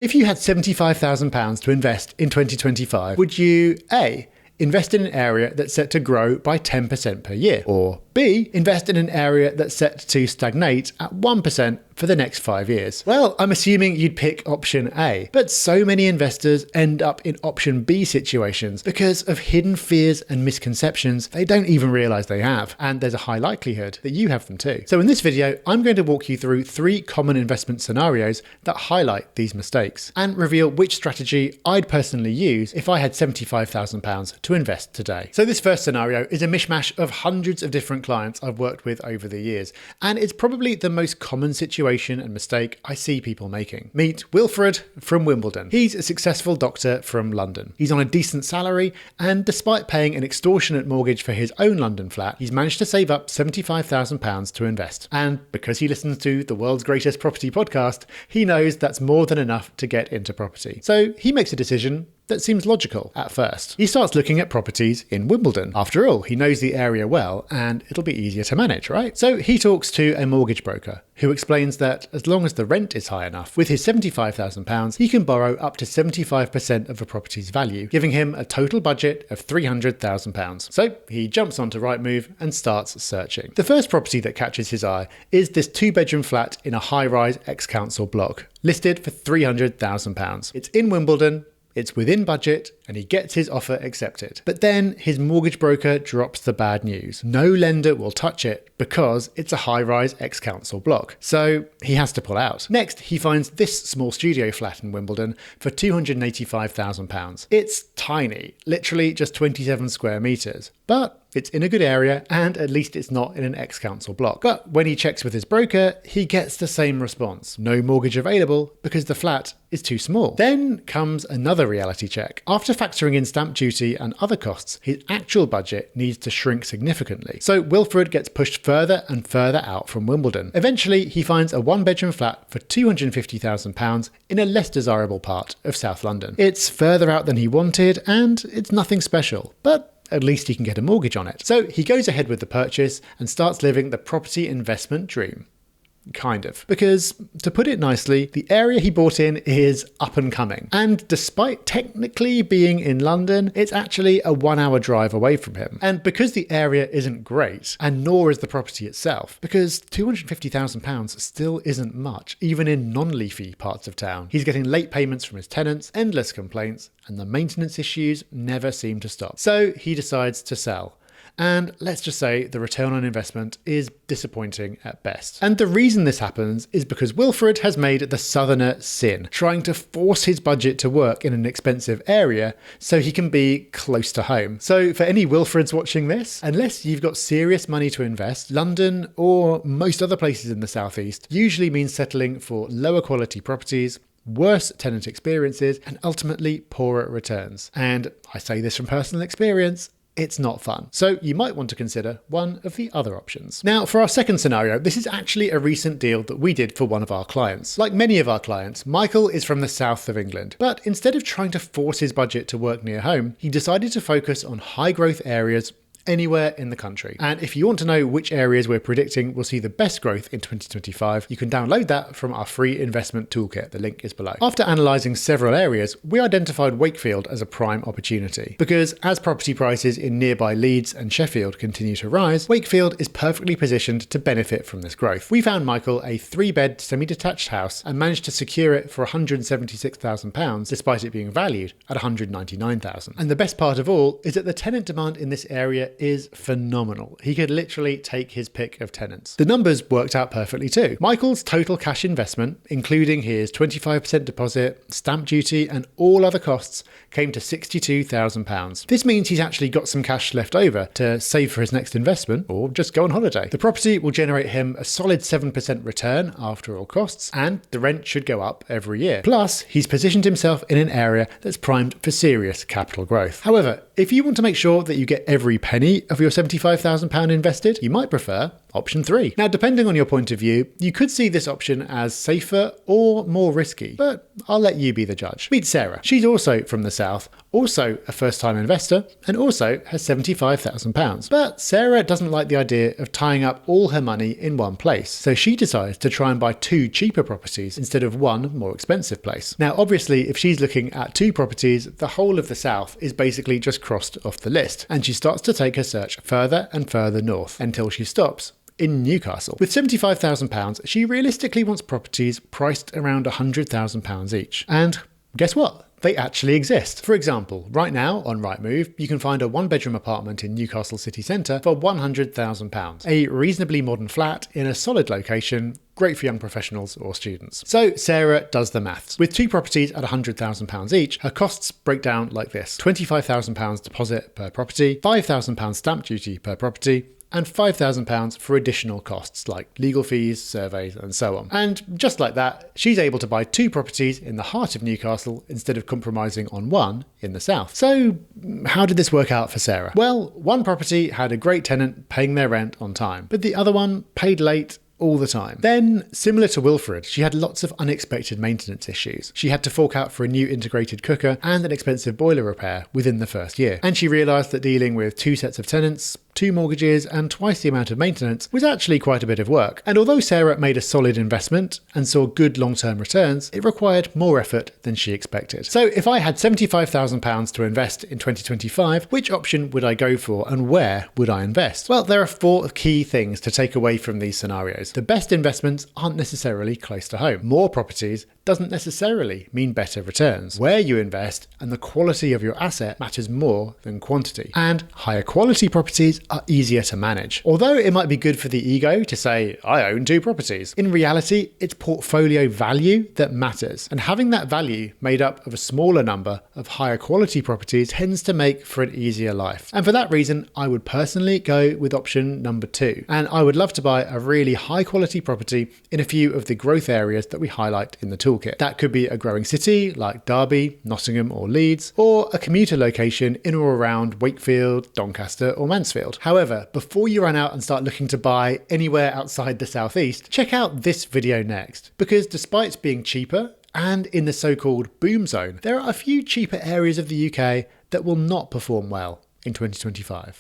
If you had £75,000 to invest in 2025, would you A, invest in an area that's set to grow by 10% per year, or B, invest in an area that's set to stagnate at 1% for the next 5 years? Well, I'm assuming you'd pick option A, but so many investors end up in option B situations because of hidden fears and misconceptions they don't even realize they have, and there's a high likelihood that you have them too. So in this video, I'm going to walk you through 3 common investment scenarios that highlight these mistakes and reveal which strategy I'd personally use if I had £75,000 to invest today. So this first scenario is a mishmash of hundreds of different clients I've worked with over the years, and it's probably the most common situation and mistake I see people making. Meet Wilfred from Wimbledon. He's a successful doctor from London. He's on a decent salary, and despite paying an extortionate mortgage for his own London flat, he's managed to save up £75,000 to invest. And because he listens to the world's greatest property podcast, he knows that's more than enough to get into property. So he makes a decision that seems logical at first. He starts looking at properties in Wimbledon. After all, he knows the area well and it'll be easier to manage, right? So he talks to a mortgage broker who explains that as long as the rent is high enough, with his £75,000, he can borrow up to 75% of a property's value, giving him a total budget of £300,000. So he jumps onto Rightmove and starts searching. The first property that catches his eye is this 2-bedroom flat in a high-rise ex-council block, listed for £300,000. It's in Wimbledon, it's within budget, and he gets his offer accepted. But then his mortgage broker drops the bad news. No lender will touch it because it's a high-rise ex-council block. So he has to pull out. Next, he finds this small studio flat in Wimbledon for £285,000. It's tiny, literally just 27 square metres. But it's in a good area, and at least it's not in an ex-council block. But when he checks with his broker, he gets the same response. No mortgage available because the flat is too small. Then comes another reality check. After factoring in stamp duty and other costs, his actual budget needs to shrink significantly. So Wilfred gets pushed further and further out from Wimbledon. Eventually, he finds a 1-bedroom flat for £250,000 in a less desirable part of South London. It's further out than he wanted, and it's nothing special, but at least he can get a mortgage on it. So he goes ahead with the purchase and starts living the property investment dream. Kind of. Because, to put it nicely, the area he bought in is up and coming. And despite technically being in London, it's actually a 1-hour drive away from him. And because the area isn't great, and nor is the property itself, because £250,000 still isn't much, even in non-leafy parts of town. He's getting late payments from his tenants, endless complaints, and the maintenance issues never seem to stop. So he decides to sell. And let's just say the return on investment is disappointing at best. And the reason this happens is because Wilfred has made the southerner sin, trying to force his budget to work in an expensive area so he can be close to home. So for any Wilfreds watching this, unless you've got serious money to invest, London or most other places in the southeast usually means settling for lower quality properties, worse tenant experiences, and ultimately poorer returns. And I say this from personal experience, it's not fun. So you might want to consider one of the other options. Now, for our second scenario, this is actually a recent deal that we did for one of our clients. Like many of our clients, Michael is from the south of England, but instead of trying to force his budget to work near home, he decided to focus on high growth areas anywhere in the country. And if you want to know which areas we're predicting will see the best growth in 2025, you can download that from our free investment toolkit. The link is below. After analysing several areas, we identified Wakefield as a prime opportunity. Because as property prices in nearby Leeds and Sheffield continue to rise, Wakefield is perfectly positioned to benefit from this growth. We found Michael a 3-bed semi-detached house and managed to secure it for £176,000 despite it being valued at £199,000. And the best part of all is that the tenant demand in this area is phenomenal. He could literally take his pick of tenants. The numbers worked out perfectly too. Michael's total cash investment, including his 25% deposit, stamp duty, and all other costs, came to £62,000. This means he's actually got some cash left over to save for his next investment or just go on holiday. The property will generate him a solid 7% return after all costs, and the rent should go up every year. Plus, he's positioned himself in an area that's primed for serious capital growth. However, if you want to make sure that you get every penny of your £75,000 invested, you might prefer option 3. Now, depending on your point of view, you could see this option as safer or more risky, but I'll let you be the judge. Meet Sarah. She's also from the south, also a first-time investor, and also has £75,000. But Sarah doesn't like the idea of tying up all her money in one place, so she decides to try and buy 2 cheaper properties instead of one more expensive place. Now, obviously, if she's looking at 2 properties, the whole of the south is basically just crossed off the list, and she starts to take her search further and further north until she stops in Newcastle. With £75,000, she realistically wants properties priced around £100,000 each. And guess what? They actually exist. For example, right now on Rightmove, you can find a 1-bedroom apartment in Newcastle city centre for £100,000. A reasonably modern flat in a solid location, great for young professionals or students. So Sarah does the maths. With 2 properties at £100,000 each, her costs break down like this: £25,000 deposit per property, £5,000 stamp duty per property, and £5,000 for additional costs like legal fees, surveys, and so on. And just like that, she's able to buy 2 properties in the heart of Newcastle instead of compromising on one in the south. So how did this work out for Sarah? Well, one property had a great tenant paying their rent on time, but the other one paid late all the time. Then, similar to Wilfred, she had lots of unexpected maintenance issues. She had to fork out for a new integrated cooker and an expensive boiler repair within the first year. And she realised that dealing with 2 sets of tenants, 2 mortgages, and twice the amount of maintenance was actually quite a bit of work. And although Sarah made a solid investment and saw good long-term returns, it required more effort than she expected. So if I had £75,000 to invest in 2025, which option would I go for and where would I invest? Well, there are 4 key things to take away from these scenarios. The best investments aren't necessarily close to home. More properties doesn't necessarily mean better returns. Where you invest and the quality of your asset matters more than quantity. And higher quality properties are easier to manage. Although it might be good for the ego to say, I own 2 properties, in reality, it's portfolio value that matters. And having that value made up of a smaller number of higher quality properties tends to make for an easier life. And for that reason, I would personally go with option number 2. And I would love to buy a really high quality property in a few of the growth areas that we highlight in the toolkit. That could be a growing city like Derby, Nottingham or Leeds, or a commuter location in or around Wakefield, Doncaster or Mansfield. However, before you run out and start looking to buy anywhere outside the southeast, check out this video next, because despite being cheaper and in the so-called boom zone, there are a few cheaper areas of the UK that will not perform well in 2025.